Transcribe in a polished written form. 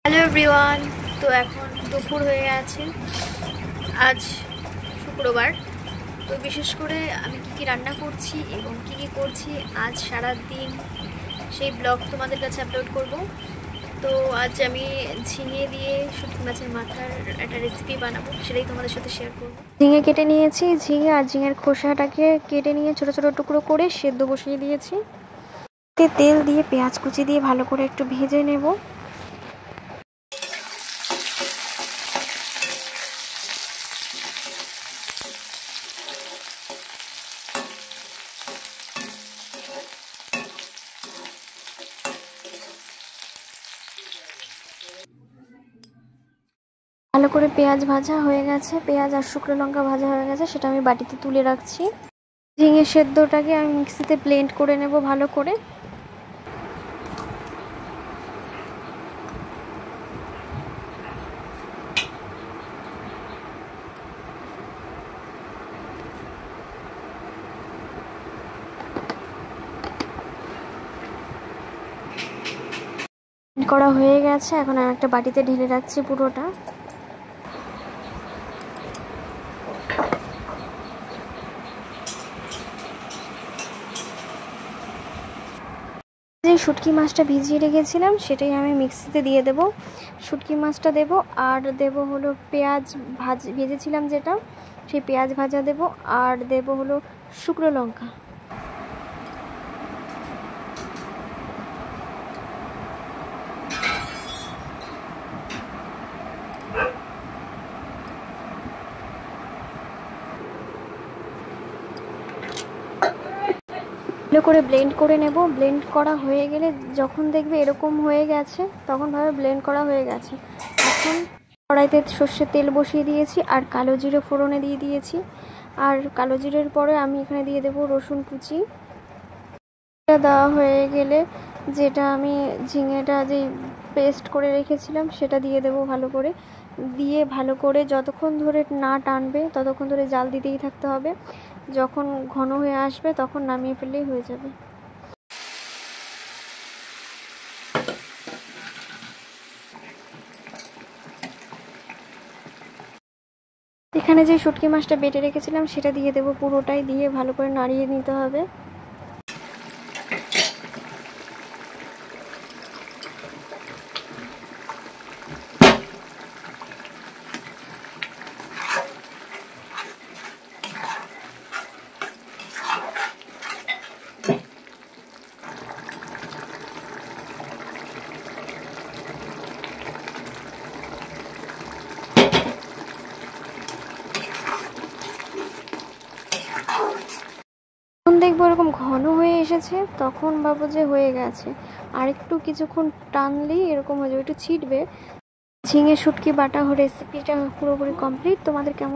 Hello everyone. তো এখন দুপুর হয়ে গেছে, আজ শুক্রবার। তো বিশেষ করে আমি কী কী রান্না করছি এবং কী কী করছি আজ সারা দিন সেই ব্লগ তোমাদের কাছে আপলোড করব। তো আজ আমি ঝিঙে দিয়ে শুটকি মাছের মাথার একটা রেসিপি বানাবো, সেটাই তোমাদের সাথে শেয়ার করবো। ঝিঙে কেটে নিয়েছি, ঝিঙে আর ঝিঙের খোসাটাকে কেটে নিয়ে ছোটো ছোটো টুকরো করে সেদ্ধ বসিয়ে দিয়েছি। তেল দিয়ে পেঁয়াজ কুচি দিয়ে ভালো করে একটু ভেজে নেব। ভালো করে পেঁয়াজ ভাজা হয়ে গেছে, পেঁয়াজ আর শুকনো লঙ্কা ভাজা হয়ে গেছে, সেটা আমি বাটিতে তুলে রাখছি। ঝিঙে সেদ্ধটাকে আমি মিক্সিতে ব্লেন্ড করে নেব ভালো করে। করা হয়ে গেছে, এখন আমি একটা বাটিতে ঢেলে রাখছি পুরোটা। যে শুটকি মাছটা ভিজিয়ে রেখেছিলাম সেটাই আমি মিক্সিতে দিয়ে দেব। শুটকি মাছটা দেব, আর দেব হলো পেঁয়াজ ভেজেছিলাম যেটা, সেই পেঁয়াজ ভাজা দেব, আর দেব হলো শুকনো লঙ্কা। ভালো করে ব্লেন্ড করে নেব। ব্লেন্ড করা হয়ে গেলে যখন দেখবে এরকম হয়ে গেছে, তখন ভাবে ব্লেন্ড করা হয়ে গেছে। এখন কড়াইতে সর্ষের তেল বসিয়ে দিয়েছি আর কালো জিরে ফোড়নে দিয়ে দিয়েছি। আর কালো জিরের পরে আমি এখানে দিয়ে দেব রসুন কুচি। এটা দেওয়া হয়ে গেলে যেটা আমি ঝিঙেটা যে পেস্ট করে রেখেছিলাম সেটা দিয়ে দেব ভালো করে। দিয়ে ভালো করে যতক্ষণ ধরে না টানবে ততক্ষণ ধরে জাল দিতেই থাকতে হবে। যখন ঘন হয়ে আসবে তখন নামিয়ে ফেললেই হয়ে যাবে। এখানে যে শুটকি মাছটা বেটে রেখেছিলাম সেটা দিয়ে দেব, পুরোটাই দিয়ে ভালো করে নাড়িয়ে নিতে হবে। যখন দেখবো এরকম ঘন হয়ে এসেছে তখন ভাবো যে হয়ে গেছে, আর একটু কিছুক্ষণ টানলেই এরকম হয়ে যাবে, একটু ছিটবে। ঝিঙে শুটকি বাটা রেসিপিটা পুরোপুরি কমপ্লিট। তোমাদের কেমন